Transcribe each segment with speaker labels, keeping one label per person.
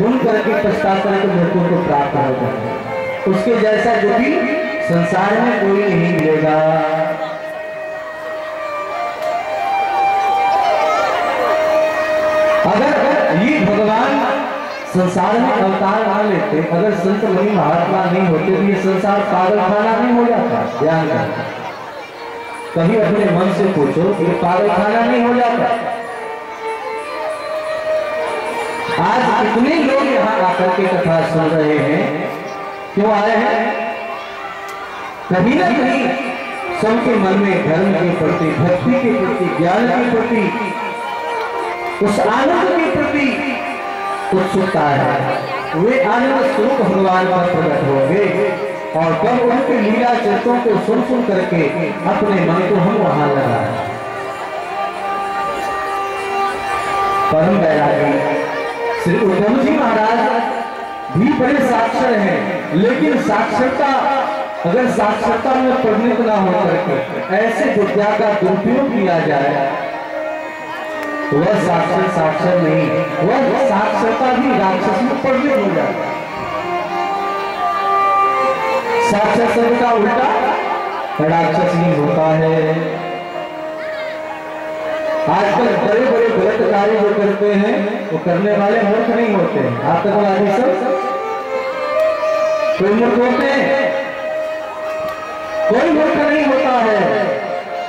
Speaker 1: सुन करके पछताता है तो मृत्यु को प्राप्त होगा। उसके जैसा दुखी संसार में कोई नहीं मिलेगा। अगर ये भगवान संसार में अवतार ना लेते, अगर संत मुनि महात्मा नहीं होते तो ये संसार पागल खाना नहीं हो जाता। ध्यान रखना, कभी अपने मन से पूछो कि पागल खाना नहीं हो जाता। आज कितने लोग यहाँ आकर के कथा सुन रहे हैं, क्यों आए हैं? कहीं ना कहीं सबके मन में धर्म के प्रति, भक्ति के प्रति, ज्ञान के प्रति, उस आनंद के प्रति उत्सुकता है। वे आनंद स्वरूप भगवान पर प्रकट होंगे और कब उनके लीला चरित्रों को सुन सुन करके अपने मन को हम वहां लगाए। परम वैरागी श्री उद्धव जी महाराज भी बड़े साक्षर हैं, लेकिन साक्षरता, अगर साक्षरता में परिणत ना हो करके ऐसे विद्या का दुरुपयोग किया जाए, वह साक्षर नहीं, वह साक्षरता भी राक्षस में परिणत हो जाता है। साक्षर शब्द का उल्टा राक्षस ही होता है। आजकल बड़े बड़े गलत कार्य जो करते हैं वो करने वाले मूर्ख नहीं होते, आतंकवादी सब कोई मूर्ख होते हैं? कोई मूर्ख नहीं होता है,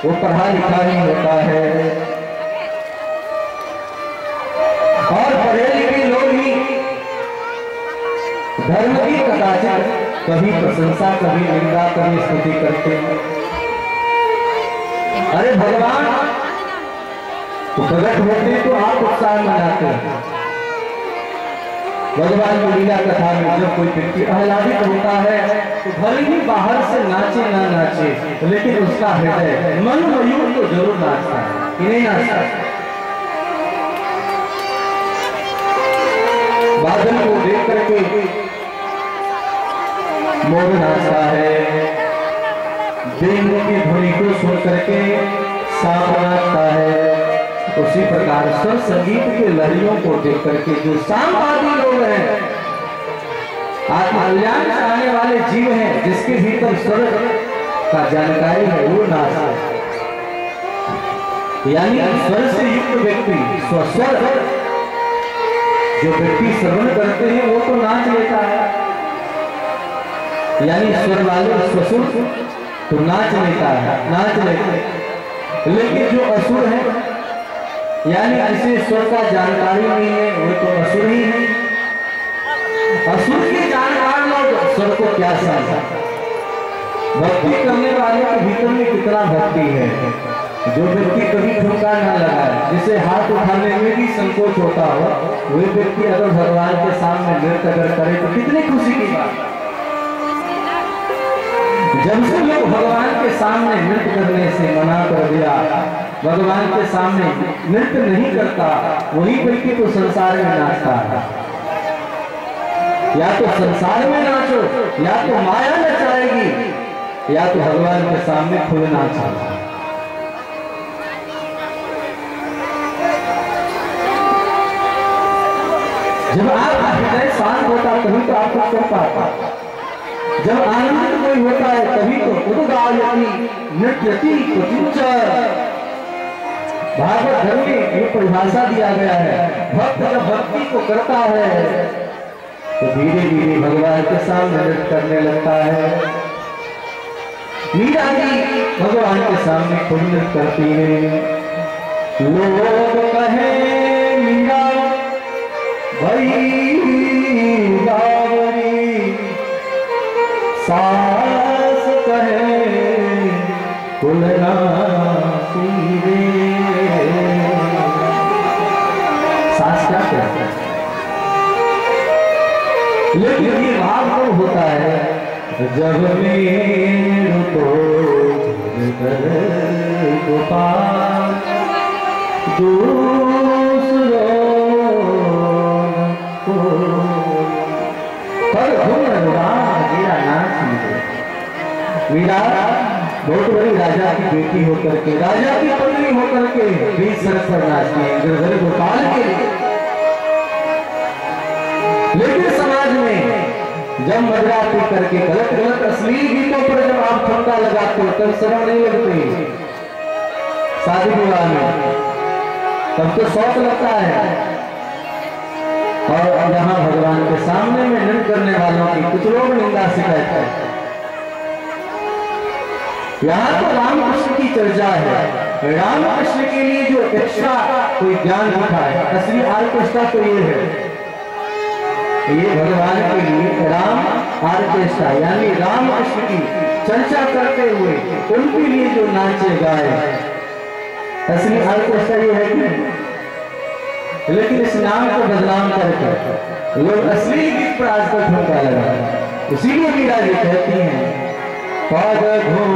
Speaker 1: वो पढ़ा लिखा नहीं होता है। और पढ़े लिखे लोग ही धर्म की कदाचित कभी प्रशंसा, कभी निंदा, कभी स्तुति करते हैं। अरे भगवान तो प्रकट होते तो आप उत्साह मनाते हैं। भगवान की लीला कथा में जब कोई व्यक्ति आह्लादित होता है तो भले ही बाहर से नाचे ना नाचे, लेकिन उसका हृदय मन मयूर तो जरूर नाचता है कि नहीं नाचता? बादल को देख करके मोर नाचता है, बेंगों की ध्वनि को सुन करके सांप नाचता है। उसी प्रकार स्वर संगीत के लहरियों को देख करके जो सांपादी लोग हैं, कल्याण चाहने वाले जीव हैं, जिसके भीतर स्वर का जानकारी है, वो नाचता है। यानी स्वर से युक्त व्यक्ति, स्वस्वर जो व्यक्ति श्रवण करते हैं वो तो नाच लेता है, यानी स्वर वाले स्वसुर तो नाच लेता है, नाच लेते। लेकिन जो असुर है, यानी जिसे स्वर का जानकारी नहीं है, वो तो असुर ही है। असुर के जानकार लोग स्वर को क्या समझा? भक्ति करने वाले के भीतर में कितना भक्ति है। जो व्यक्ति कभी ठुमका न लगाए, जिसे हाथ उठाने में भी संकोच होता हो, वह व्यक्ति अगर भगवान के सामने नृत्य अगर करे तो कितनी खुशी की बात। जब से लोग भगवान के सामने नृत्य करने से मना कर दिया, भगवान के सामने नृत्य नहीं करता, वही व्यक्ति तो संसार में नाचता है। या तो संसार में नाचो, या तो माया नचाएगी, या तो भगवान के सामने खुद नाचो। जब आपका हृदय शांत होता तभी तो आप कर पाता। जब आनंद कोई होता है तभी तो उद्गायति नृत्यति कुचिंचर। भागवत धर्म में ये परिभाषा दिया गया है, भक्त जब भक्ति को करता है तो धीरे धीरे भगवान के सामने नृत्य करने लगता है। मीरा जी भगवान के सामने खुद नृत्य करती है। लोग कहे मीरा भई बावरी, सास कहे कुलना सीरे। सास क्या कहते हैं? लेकिन ये भाव कब होता है? जब मेरे को गोपाल दूसरों को पर मीरा नाच मीरा बहुत बड़ी राजा की बेटी होकर के, राजा की पत्नी होकर के बीच सड़क पर नाचती है गिरधर गोपाल के लिए। लेकिन समाज में जब मदराती करके गलत गलत अश्लील गीतों पर जब आप ठुमका लगाते हो तब शर्म नहीं लगती। शादी विवाह में तब तो शौक लगता है। और यहाँ भगवान के सामने में नृत्य करने वालों की कुछ लोग निंदा शिकायत है। यहाँ तो रामकृष्ण की चर्चा है। रामकृष्ण के लिए जो एक्स्ट्रा कोई ज्ञान लिखा है, असली आर्केस्ट्रा तो ये है, ये भगवान के लिए राम आर्केस्ट्रा यानी रामकृष्ण की चर्चा करते हुए उनके लिए जो नाचे गाए, असली आर्केस्ट्रा ये है कि नहीं। लेकिन इस नाम को बदनाम करके लोग असली गीत पर आजकल ठुमका लगा। इसीलिए मीरा जी कहती हैं पद घूम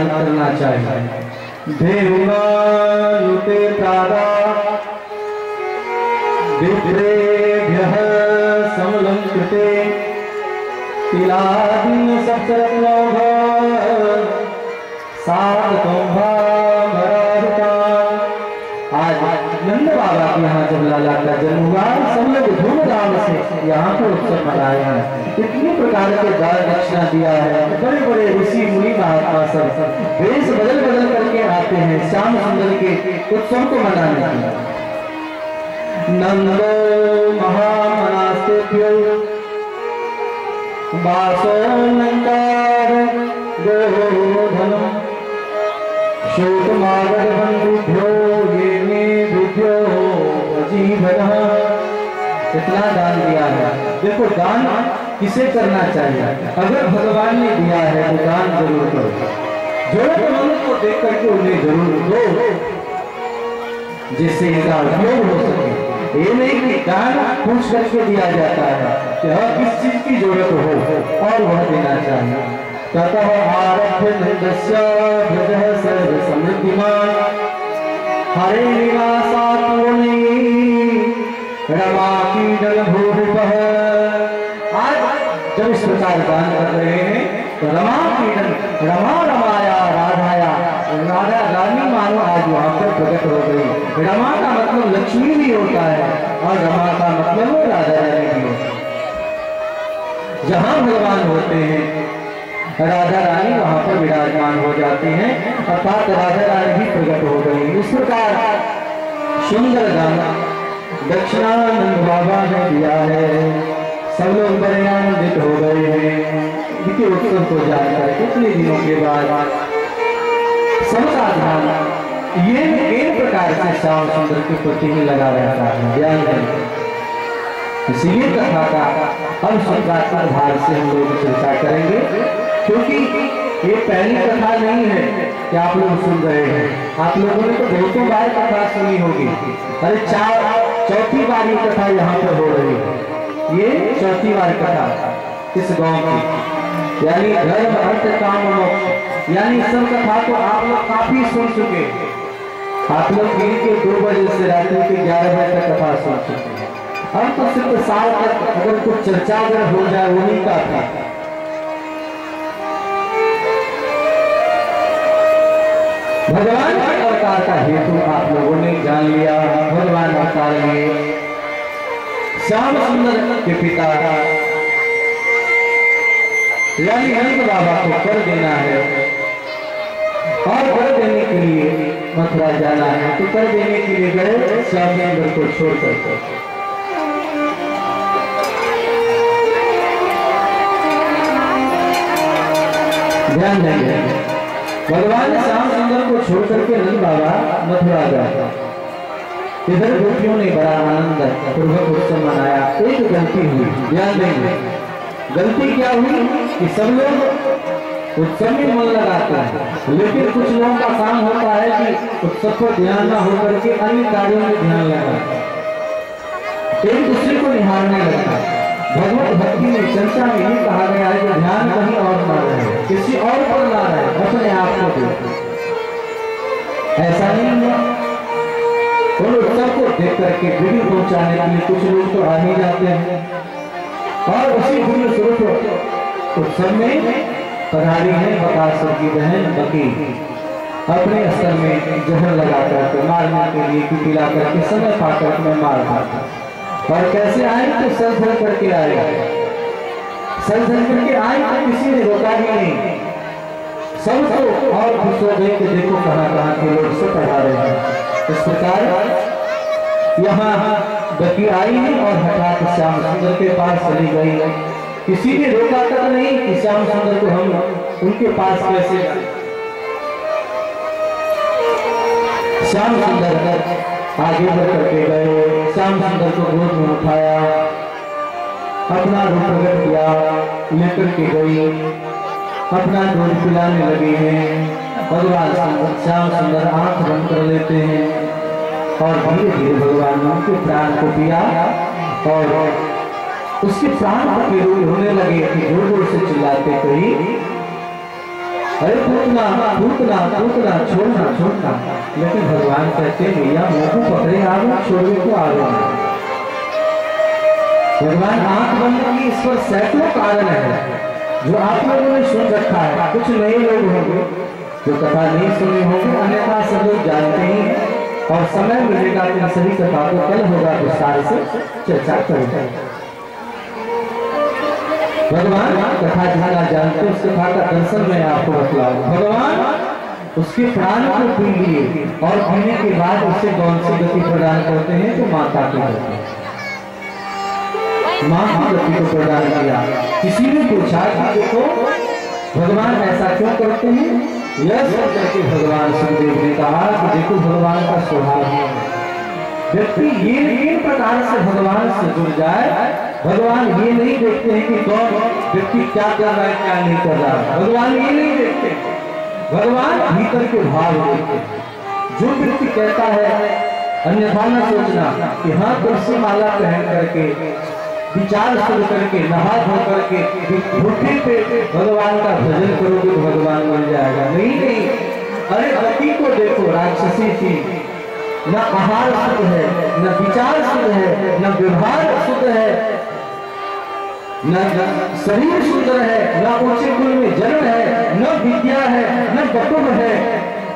Speaker 1: करना चाहिए। देवनायुते प्रादा विप्रेभ्यः समलंकृते तिलादिन सप्तरत्नौघ साधकौभा भरारुता। आज नंद बाबा के यहाँ जब लाला का जन्म हुआ सब लोग धूमधाम से यहाँ पर उत्सव मनाए हैं। इतनी प्रकार के दान दक्षिणा दिया है। बड़े बड़े ऋषि मुनि महात्मा सब वेश बदल बदल करके आते हैं श्याम सुंदर के उत्सव को मनाने के लिए। नंदो महामनास्तेभ्यो वासोऽलंकार गोधनम् शोकमागधबन्धुभ्यो ये मे बुद्ध्यो अजीवनः। इतना दान दिया है। देखो दान किसे करना चाहिए? अगर भगवान ने दिया है तो दान जरूर करो। जरूरतमंद को देख करके उन्हें जरूर दो जिससे इनका उपयोग हो सके। ये नहीं कि दान पूछ करके दिया जाता है कि हर किस चीज की जरूरत हो और वह देना चाहिए। ततः आरभ्य नंदस्य भजः सर्व समृद्धिमान हरे निवासात् पूर्णे रमा कीडन भूरिपः। आज जब इस प्रकार दान कर रहे हैं तो रमा कीडन रमा रमाया राधाया राधा रानी मानो आज वहां पर प्रकट हो गई। रमा का मतलब लक्ष्मी भी होता है और रमा का मतलब राधा रानी भी होता है। जहां भगवान होते हैं राधा रानी वहां पर विराजमान हो जाते हैं, अर्थात राधा रानी भी प्रकट हो गई। इस प्रकार सुंदर गाना दक्षिणानंद बाबा ने दिया है। सब लोग बड़े आनंदित हो गए हैं देखिए उत्सव को जानकर कितने दिनों के बाद। सबका ध्यान ये एक प्रकार से श्याम सुंदर के प्रति ही लगा रहता है, ध्यान दें। इसीलिए कथा का हम संख्यात्मक भाग से हम लोग चर्चा करेंगे, क्योंकि ये पहली कथा नहीं है कि आप लोग सुन रहे हैं। आप लोगों ने तो बहुतों बार कथा सुनी होगी। अरे चौथी बार ये कथा यहाँ पर हो रही है। ये चौथी बार कथा इस गांव की, यानी धर्म अर्थ काम मोक्ष, यानी सब कथा को आप लोग काफी सुन चुके। आप लोग दिन के 2 बजे से रात के 11 बजे तक कथा सुन चुके हैं। अब तो सिर्फ साल तक अगर कुछ चर्चा अगर हो जाए वही का था। भगवान के अवतार का हेतु आप लोगों ने जान लिया। भगवान अवतार में श्याम सुंदर के पिता यानी नंद बाबा को कर देना है, और कर देने के लिए मथुरा जाना है। तो कर देने के लिए गए श्याम सुंदर को छोड़कर। ध्यान देंगे भगवान श्याम सुंदर को छोड़ करके नंद बाबा मथुरा गए। इधर गोपियों ने बड़ा आनंद पूर्वक उत्सव मनाया। एक गलती हुई, ध्यान देंगे गलती क्या हुई कि सब लोग उत्सव में मन लगाते हैं, लेकिन कुछ लोगों का काम होता है कि उत्सव पर ध्यान न होकर के अन्य कार्यों में ध्यान लगाते हैं, एक दूसरे को निहारने लगता है। भगवत भक्ति में चर्चा में ये कहा गया है कि ध्यान कहीं और न रहे, किसी और पर ना रहे, अपने आप को देखो। ऐसा नहीं हुआ। उन उत्सव को देख करके विघ्न पहुंचाने के लिए कुछ लोग तो आ ही जाते हैं, और उसी विघ्न स्वरूप उत्सव में पधारी है बकासुर की बहन बकी। अपने स्तर में जहर लगा करके मारने के लिए पिला करके समय पाकर में मार था। और कैसे आए तो सर धर करके आए, सर धर करके आए तो किसी ने रोका ही नहीं। सबको और खुश हो गए कि देखो कहां कहां के लोग से पढ़ा रहे हैं। इस प्रकार यहाँ बकी आई नहीं और हठात श्याम सुंदर के पास चली गई। किसी ने रोका तक नहीं कि श्याम सुंदर को हम उनके पास कैसे। श्याम सुंदर आगे बढ़ करके गए, श्याम सुंदर को गोद में उठाया, अपना रूप प्रकट किया, लेकर के गई, अपना दूध पिलाने लगे हैं। भगवान श्याम सुंदर आंख बंद कर लेते हैं और धीरे धीरे भगवान ने उनके प्राण को पिया और उसके प्राण के रूप होने लगे कि जोर जोर से चिल्लाते कहीं अरे पूतना पूतना पूतना छोड़ना छोड़ना। लेकिन भगवान कहते भैया मुंह को पकड़े आगे छोड़ने को आगे। भगवान आंख बंद की इस पर सैकड़ों कारण है जो आप लोगों ने सुन रखा है। कुछ नए लोग होंगे जो कथा नहीं सुने होंगे, अन्यथा सब लोग जानते ही हैं। और समय मिलेगा तो इन सभी कथा को कल होगा विस्तार से चर्चा करेंगे। भगवान कथा जितना जानते उस कथा का दर्शन मैं आपको बतलाऊं। भगवान उसके प्राण को पी लिए और पीने के बाद उसे कौन सी गति प्रदान करते हैं तो माता की गति, मां की गति को प्रदान किया। किसी ने पूछा कि देखो भगवान ऐसा क्यों करते हैं। यह सोच करके भगवान सुखदेव ने कहा कि देखो भगवान का स्वभाव है व्यक्ति ये तीन प्रकार से भगवान से जुड़ जाए। भगवान ये नहीं देखते हैं कि कौन व्यक्ति क्या कर रहा है क्या नहीं कर रहा है। भगवान ये नहीं देखते, भगवान भीतर के भाव देखते हैं। जो व्यक्ति कहता है अन्यथा न सोचना कि हाँ तुलसी माला पहन करके विचार शुरू करके नहा धो करके घुटने पे भगवान का भजन करोगे तो भगवान मिल जाएगा। नहीं नहीं, अरे पति को देखो राक्षसी थी, न आहार शुद्ध है, न विचार शुद्ध है, न व्यवहार शुद्ध है, न शरीर सुंदर है, न ऊंचे कुल में जन्म है, न विद्या है, न बटुक है,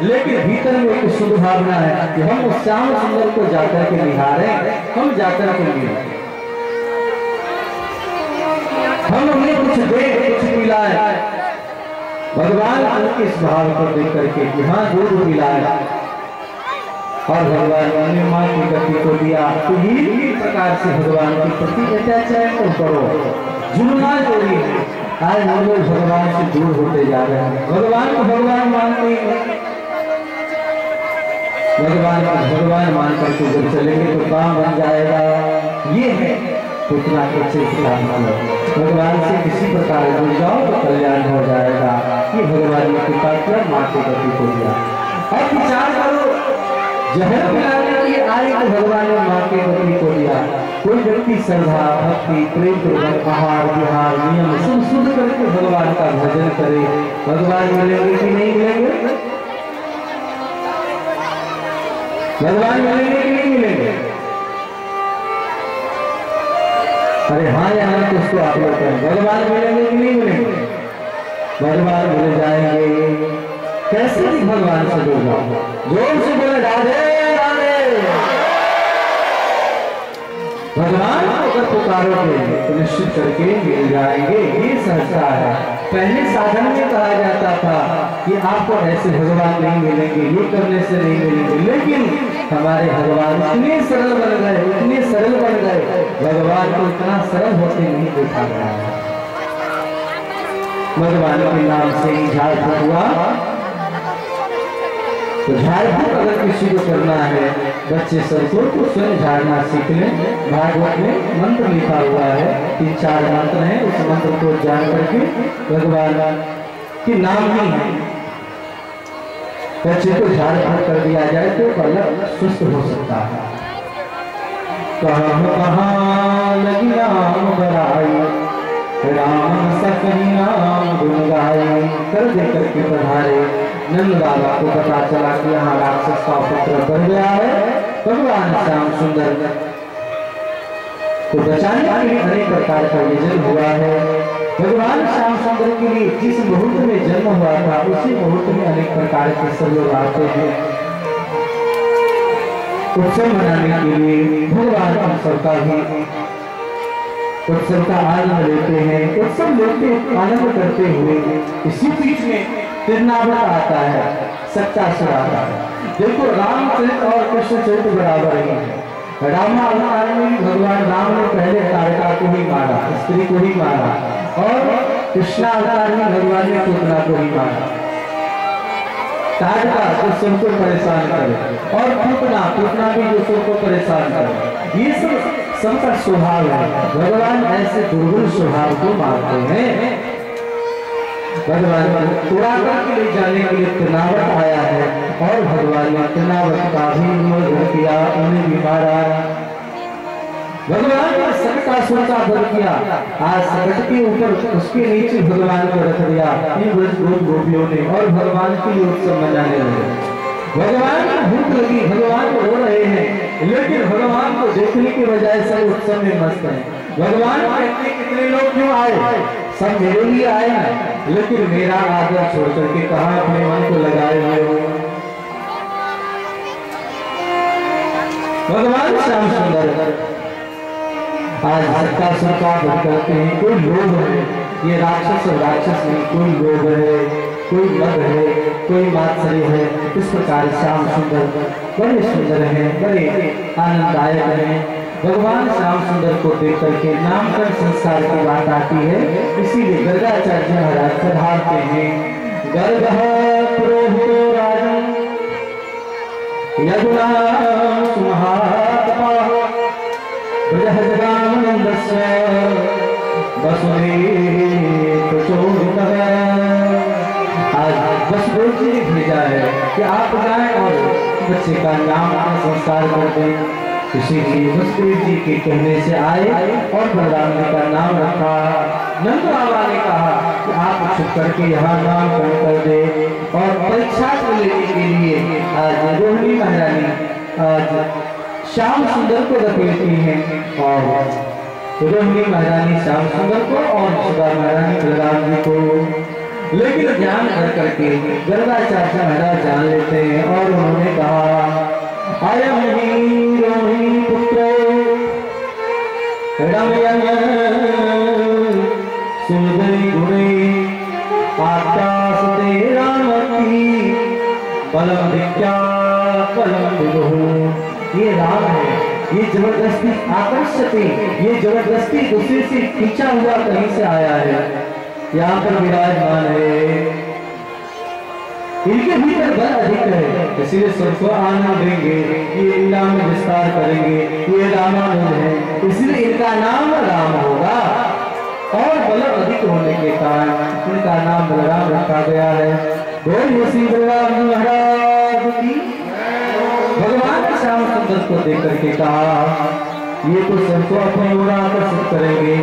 Speaker 1: लेकिन भीतर में एक शुद्ध भावना है कि हम उस श्याम सुंदर को जाकर के निहारे, हम जाकर के मिले, हम उन्हें कुछ दे कुछ पिलाए। भगवान उनके इस भाव को देख करके कि हाँ दूध पिलाए और भगवान ने माँ की गति को दिया। तो ये प्रकार से भगवान के प्रति अत्याचार तो करो, जुलना जोड़ी है। आज हम लोग भगवान से दूर होते जा रहे हैं, भगवान को भगवान मानते हैं, भगवान को भगवान मानकर के जब चलेंगे तो काम बन जाएगा। ये है उतना अच्छे भगवान से किसी प्रकार जुड़ जाओ तो कल्याण हो जाएगा। ये भगवान ने कृपा किया, माँ की गति को दिया। अब विचार करो, जहर पिलाने के लिए आए तो भगवान ने माँ के गति को दिया। कोई व्यक्ति श्रद्धा भक्ति प्रेम पूर्वक आहार विहार नियम सब शुद्ध करके भगवान का भजन करे, भगवान मिलेंगे कि नहीं मिलेंगे? भगवान मिलेंगे कि नहीं मिलेंगे? अरे हाँ या ना तो उसको आप लोग करें, भगवान मिलेंगे कि नहीं मिलेंगे? भगवान मिल जाएंगे। कैसे भी भगवान से जुड़ जाओ, जोर से बोले राधे राधे। भगवान को अगर पुकारोगे तो निश्चित करके मिल जाएंगे, ये सहजता है। पहले साधन में कहा जाता था कि आपको ऐसे भगवान नहीं मिलेंगे, ये करने से नहीं मिलेंगे, लेकिन हमारे भगवान इतने सरल बन गए, इतने सरल बन गए, भगवान को इतना सरल होते नहीं देखा गया है। भगवान के नाम से ही झाड़ फूक हुआ, तो झाड़ फूक अगर किसी को करना है, बच्चे सबको तो स्वयं झाड़ना सीख लें। भागवत में मंत्र लिखा हुआ है, 3-4 मंत्र हैं, उस मंत्र को जान करके भगवान के नाम ही है, बच्चे को झाड़ फूक कर दिया जाए तो अलग सुस्त हो सकता है। कहाँ लगी राम बड़ाई, राम सखी राम गुण गाई। कर दे करके पधारे नंद बाबा को पता चला कि यहाँ राक्षस का उपद्रव बढ़ गया है। भगवान श्याम सुंदर को बचाने के लिए अनेक प्रकार का यजन हुआ है। भगवान श्याम सुंदर के लिए जिस मुहूर्त में जन्म हुआ था, उसी मुहूर्त में अनेक प्रकार के सब लोग आते हैं उत्सव मनाने के लिए। भगवान उत्सव का भी उत्सव का आनंद लेते हैं, उत्सव लेते आनंद करते हुए इसी बीच में तिरनावत आता है, सच्चा सुर आता है। देखो रामचरित और कृष्ण चरित्र बराबर ही है। रामावतार में भगवान राम ने पहले तारका को ही मारा, स्त्री को ही मारा, और कृष्णावतार में भगवान ने पूतना को ही मारा। तारका जो सबको परेशान करे और पूतना भी जो सबको परेशान करे, ये सब सबका स्वभाव है। भगवान ऐसे दुर्बल स्वभाव को मारते हैं। भगवान तोड़ा करके ले जाने के लिए तिरनावत आया है, और भगवान ने तिरनावत का भी उल्लंघन किया, उन्हें भी मारा। भगवान ने सकटासुर का वध किया। आज सकट के ऊपर उसके नीचे भगवान को रख दिया इन गोपियों ने, और भगवान के लिए उत्सव मनाने लगे। भगवान को भूख लगी, भगवान रो रहे हैं, लेकिन भगवान को देखने की बजाय सब उत्सव में मस्त हैं। भगवान कहते कितने लोग क्यों आए? सब मेरे लिए आए हैं, लेकिन मेरा आदर छोड़ करके कहाँ अपने मन को लगाए हुए हो। भगवान श्याम सुंदर आज सकटासुर का वध करते हैं। कोई लोभ है, ये राक्षस नहीं, कोई लोभ है, कोई मद है, कोई मात्सर्य है। इस प्रकार श्याम सुंदर बड़े सुंदर हैं, बड़े आनंददायक हैं। भगवान श्याम सुंदर को देख करके नामकरण संस्कार की बात आती है, इसीलिए गर्गाचार्य महाराज पधारते हैं। गर्ग पुरोहितो राजन यदुना सुमहात्माः बृहद्गामनन्दस्य वसुदेव प्रचोदितः। आज वसुदेव जी ने भेजा है कि आप जाएं और बच्चे का नाम संस्कार कर दें। इसीलिए वसुदेव जी के कहने से आए और बलराम जी का नाम रखा। नंद बाबा ने कहा कि आप छुप करके यहाँ नामकरण कर दे, और परीक्षा को लेने के लिए आज रोहिणी महारानी आज श्याम सुंदर को रख लेती हैं, और रोहिणी महारानी श्याम सुंदर को और सुधा महारानी बलराम जी को। लेकिन ध्यान कर करके गर्गाचार्य महाराज जान लेते हैं और उन्होंने कहा अयम ही रोहिणी पुत्रो रमयन सुंदरी गुणी आकाश तेरा मती बलम दिख्या बलम विदुः। ये राम है, ये जबरदस्ती आकर्षति, ये जबरदस्ती दूसरे से खींचा हुआ कहीं से आया है, यहाँ पर विराजमान है। इनके भीतर बल अधिक है, इसलिए सबको आनंद देंगे, ये लीला में विस्तार करेंगे, ये रामानुज है, इसलिए इनका नाम राम होगा। और बल अधिक होने के कारण इनका नाम बलराम रखा गया है। बोलिए श्री बलराम महाराज की। भगवान के श्याम सुंदर को देख करके कहा ये तो सबको अपनी ओर आकर्षित करेंगे।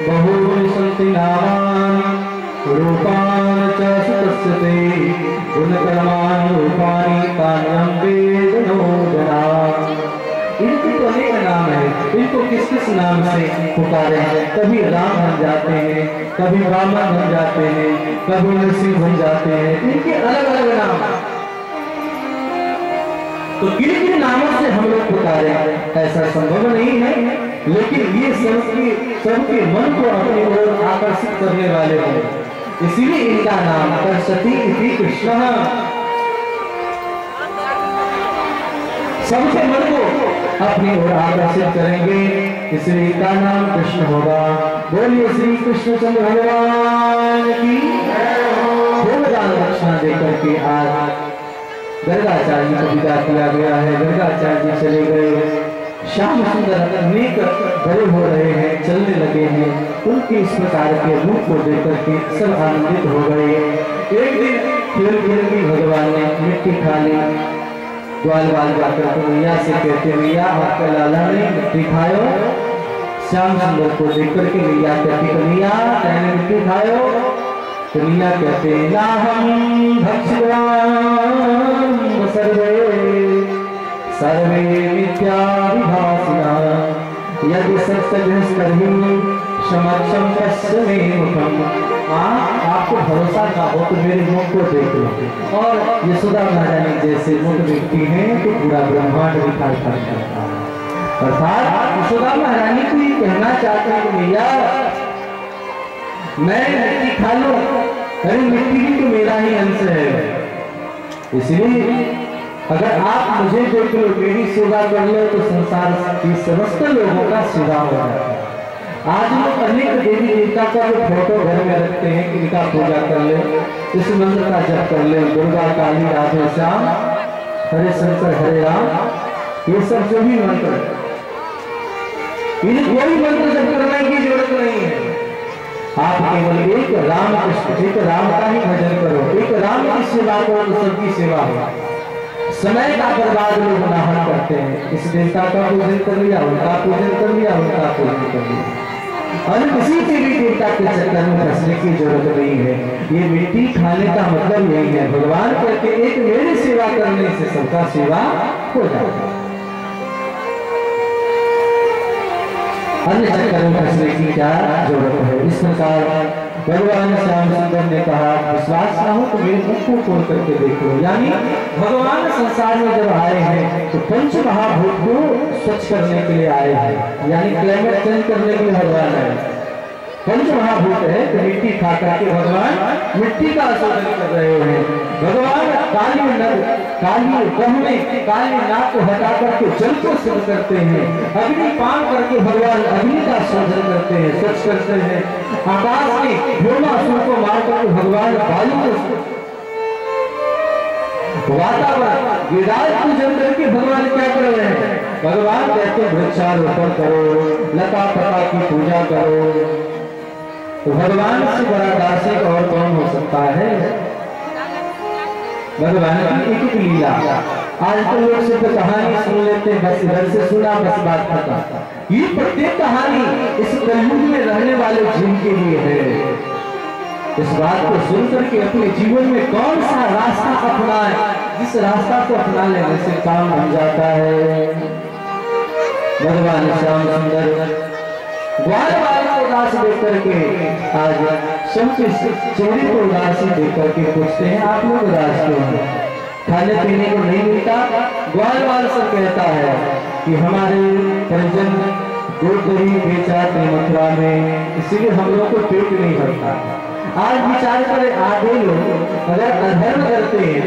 Speaker 1: बहु संति नामान रूपान च सुतस्यते गुणकर्माणि रूपाणि तान्यं वेदनो जना। इनके तो अनेक नाम है, इनको किस किस नाम से पुकारे हैं। कभी राम बन जाते हैं, कभी ब्राह्मण बन जाते हैं, कभी नरसिंह बन जाते हैं, इनके अलग अलग नाम। तो किन किन नामों से हम लोग पुकारे ऐसा संभव नहीं है, लेकिन ये सबके मन को अपनी ओर आकर्षित करने वाले हैं, इसीलिए इनका नाम करसती इति कृष्ण। सबके मन को अपनी ओर आकर्षित करेंगे, इसलिए इनका नाम कृष्ण होगा। बोलिए श्री कृष्णचंद्र भगवान की। दान दक्षिणा देकर के आज गर्गाचार्य को विदा किया गया है। गर्गाचार्य जी चले गए। श्याम सुंदर अनेक बड़े हो रहे हैं, चलने लगे हैं। उनके इस प्रकार के रूप को देखकर के सब आनंदित हो गए। एक दिन खेल खेल के भगवान ने मिट्टी खा ली। ग्वाल बाल जाकर तो मैया से कहते मैया आपका लाला ने मिट्टी खायो। श्याम सुंदर को देखकर के मैया कहती मैया मैंने मिट्टी खायो। तो मैया कहते नाहं भक्षितवान् सर्वे सर्वे मिथ्याभिभाषिणः यदि सत्यस्तर्हि समक्षं तस्य मे मुखम्। आपको भरोसा ना हो तो मेरे मुख को देख लो। और यशोदा महारानी जैसे मुख देखती हैं तो पूरा ब्रह्मांड दिखाई पड़ता है। अर्थात यशोदा महारानी को ये कहना चाहते हैं कि मैया मैं मिट्टी खा लो, अरे मिट्टी भी तो मेरा ही अंश है, इसलिए अगर आप मुझे देख लो, मेरी सेवा कर लो तो संसार की समस्त लोगों का सेवा हो जाता है। आज लोग अनेक देवी देवता का जो फोटो घर में रखते हैं कि इनका पूजा कर ले, इस मंत्र का जप कर ले, दुर्गा काली राधे श्याम हरे शंकर हरे राम, ये सब जो भी मंत्र, इन्हें कोई मंत्र जप करने की जरूरत नहीं है। आप केवल एक राम कृष्ण, एक राम का ही भजन करो, एक राम की सेवा करो तो सबकी सेवा हो। समय का बर्बाद लोग नाहन करते हैं, इस देवता का पूजन कर लिया, उनका पूजन कर लिया, उनका पूजन कर लिया, और किसी के भी देवता के चक्कर में फंसने की जरूरत नहीं है। ये मिट्टी खाने का मतलब यही है, भगवान कहते एक मेरी सेवा करने से सबका सेवा हो जाता है। अन्य चक्कर में फंसने की क्या जरूरत है। इस प्रकार भगवान श्याम सुंदर ने कहा विश्वास ना हो तो मेरे मुख को खोल करके देखो। यानी भगवान संसार में जब आए हैं तो पंच महाभूत को स्वच्छ करने के लिए आए हैं, यानी क्लाइमेट चेंज करने के लिए भगवान आए। पंच महाभूत है तो मिट्टी खा करके भगवान मिट्टी का शोधन कर रहे हैं। भगवान काली नाक को हटा करके जल को शुद्ध करते हैं, अग्नि पान करके भगवान अग्नि का शोधन करते हैं, स्वच्छ करते हैं। आकाश में व्योमासुर को मार करके भगवान वायु को, वातावरण गिरिराज पूजन करके भगवान क्या कर रहे हैं, भगवान कहते वृक्षारोपण करो, लता पता की पूजा करो। तो भगवान से बड़ा दार्शनिक और कौन हो सकता है। भगवान की एक एक लीला। आज तो लोग सिर्फ कहानी सुन लेते हैं, बस इधर से सुना बस बात खत्म। ये प्रत्येक कहानी इस कलयुग में रहने वाले जीव के लिए है। इस बात को सुनकर के अपने जीवन में कौन सा रास्ता अपनाए, जिस रास्ता को अपना लेने से काम बन जाता है। भगवान श्याम सुंदर ग्वाल बाल को दास देख करके आज सबके चेहरे को उदासी देख करके पूछते हैं आप लोग उदास क्यों हैं? खाने पीने को नहीं मिलता। ग्वाल सब कहता है कि हमारे परिजन दूध दही बेचाते मथुरा में, इसीलिए हम लोग को पेट नहीं भरता। आज विचार करें आधे लोग अगर अधर्म करते हैं,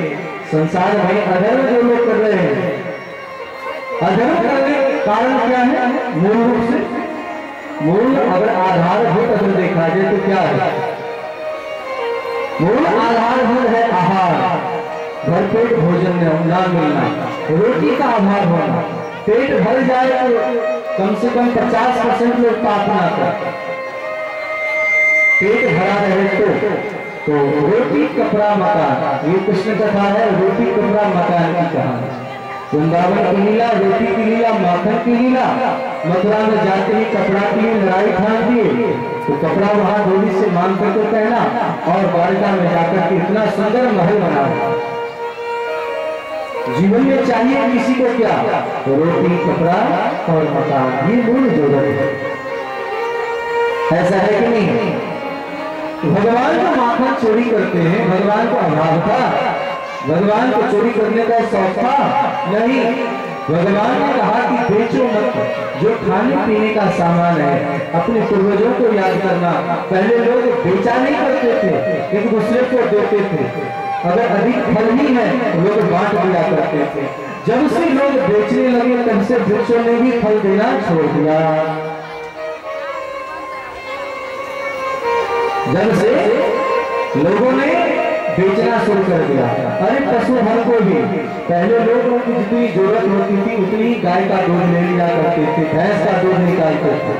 Speaker 1: संसार में अधर्म जो लोग कर रहे हैं, अधर्म करने के कारण क्या है? मूल रूप से मूल अगर आधारभूत अगर देखा जाए तो क्या है? मूल आधारभूत है आहार, भरपेट भोजन न मिलना, रोटी का अभाव होना। पेट भर जाए तो कम से कम 50% लोग पाप ना करते। पेट भरा रहे तो रोटी कपड़ा मकान, ये कृष्ण कथा है। रोटी कपड़ा मकान की कहानी, वृंदावन की लीला, रोटी की लीला, माखन की लीला। मथुरा में जाते ही कपड़ा के लिए लड़ाई ठान दिए तो कपड़ा वहां धोबी से मांग करके पहना और द्वारका में जाकर के इतना सुंदर महल बना। जीवन में चाहिए किसी को क्या? रोटी कपड़ा और मकान, ये मूल जरूरत है। ऐसा है कि नहीं? भगवान को माखन चोरी करते हैं, भगवान को अभाव था? भगवान को चोरी करने का शौक था? नहीं। भगवान ने कहा कि बेचो मत, जो खाने पीने का सामान है। अपने पूर्वजों को याद करना, पहले लोग बेचा नहीं करते थे, एक दूसरे को देते थे। अगर अधिक फल ही है लोग बांट दिया करते थे। जब से लोग बेचने लगे तब से वृक्षों ने भी फल देना छोड़ दिया। जब से लोगों ने बेचना शुरू कर दिया। अरे पशु हर को भी, पहले लोगों की जितनी जरूरत होती थी उतनी गाय का दूध ले लिया करते थे, भैंस का दूध निकालते थे,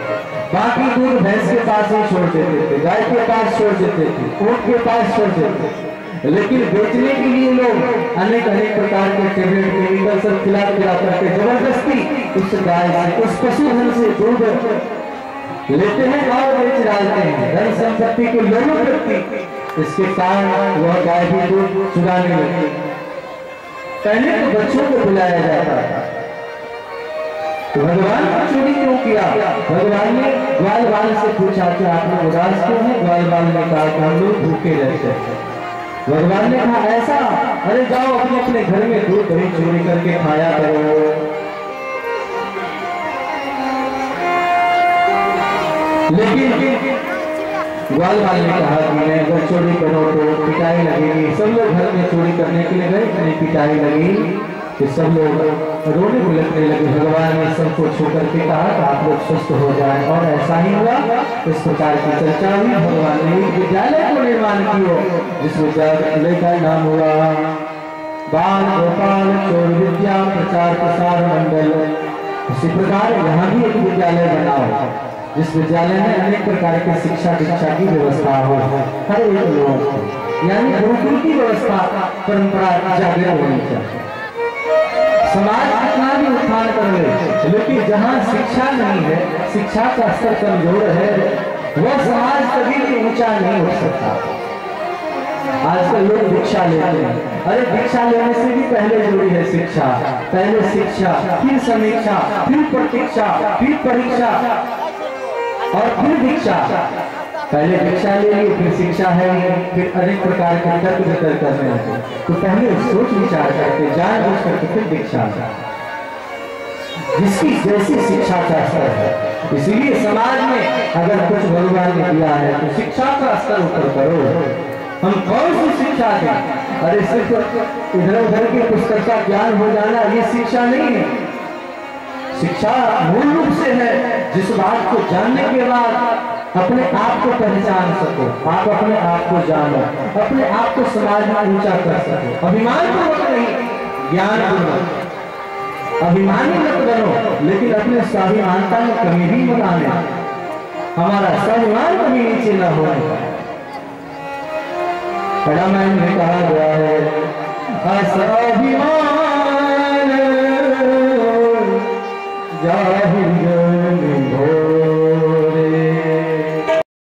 Speaker 1: बाकी दूध भैंस के पास ही छोड़ देते थे, गाय के पास छोड़ देते थे, ऊंट के पास छोड़ देते थे। लेकिन बेचने के लिए लोग अनेक प्रकार के टेबलेट केमिकल सब खिला करके जबरदस्ती उस गाय से, उस पशुधन से दूध लेते हैं और बेच डालते हैं, धन संपत्ति को लोगों प्रति। इसके कारण वह गाय भी दूध चुराने लगी। पहले तो बच्चों को बुलाया जाता था, तो भगवान ने चोरी क्यों किया? भगवान ने ग्वाल बाल से पूछा कि आप लोग उदास क्यों हैं? ग्वाल बाल ने कहा कि हम लोग भूखे रहते हैं। भगवान ने कहा ऐसा? अरे जाओ अपने अपने घर में दूध दही चोरी करके खाया करो। लेकिन ग्वाल बाल ने कहा कि मैं अगर चोरी करो तो पिटाई लगेगी। सब लोग घर में चोरी करने के लिए गए, इतनी पिटाई लगी कि सब लोग रोने बिलखने लगे। भगवान ने सबको छू करके कहा कि आप लोग स्वस्थ हो जाए, और ऐसा ही हुआ। इस प्रकार की चर्चा हुई। भगवान ने एक विद्यालय को निर्माण किया, जिस विद्यालय का नाम हुआ बाल गोपाल चोर विद्या प्रचार प्रसार मंडल। इसी प्रकार यहाँ भी एक विद्यालय बनाओ, जिस विद्यालय में अनेक प्रकार की शिक्षा दीक्षा की व्यवस्था हो हर एक लोगों को, यानी गुरुकुल की व्यवस्था परंपरा जागृत होनी चाहिए। समाज कितना भी उत्थान कर ले, लेकिन जहाँ शिक्षा नहीं है, शिक्षा का स्तर कमजोर है, वह समाज कभी भी ऊंचा नहीं हो सकता। आजकल लोग दीक्षा लेते हैं। अरे दीक्षा लेने से भी पहले जरूरी है शिक्षा। पहले शिक्षा, फिर समीक्षा, फिर प्रतीक्षा, फिर परीक्षा और फिर दीक्षा। पहले दीक्षा ले ली, फिर शिक्षा है, फिर अनेक प्रकार के तर्क वितर्क करने लगे। तो पहले सोच विचार करके जान बुझ करके फिर दीक्षा, जिसकी जैसी शिक्षा का स्तर है। इसीलिए समाज में अगर कुछ भगवान ने दिया है तो शिक्षा का स्तर ऊपर करो। हम कौन सी शिक्षा दें? अरे सिर्फ इधर उधर की पुस्तक का ज्ञान हो जाना ये शिक्षा नहीं है। शिक्षा मूल रूप से है जिस बात को जानने के बाद अपने आप को पहचान सको, आप अपने आप को जानो, अपने आप को समाज में ऊंचा कर सको। अभिमान पूर्वक नहीं, ज्ञान पूर्वक। अभिमानी मत बनो, लेकिन अपने स्वाभिमानता में कमी भी मत आने। हमारा स्वाभिमान कभी नीचे न होने। रामायण में कहा गया है अस्वाभिमान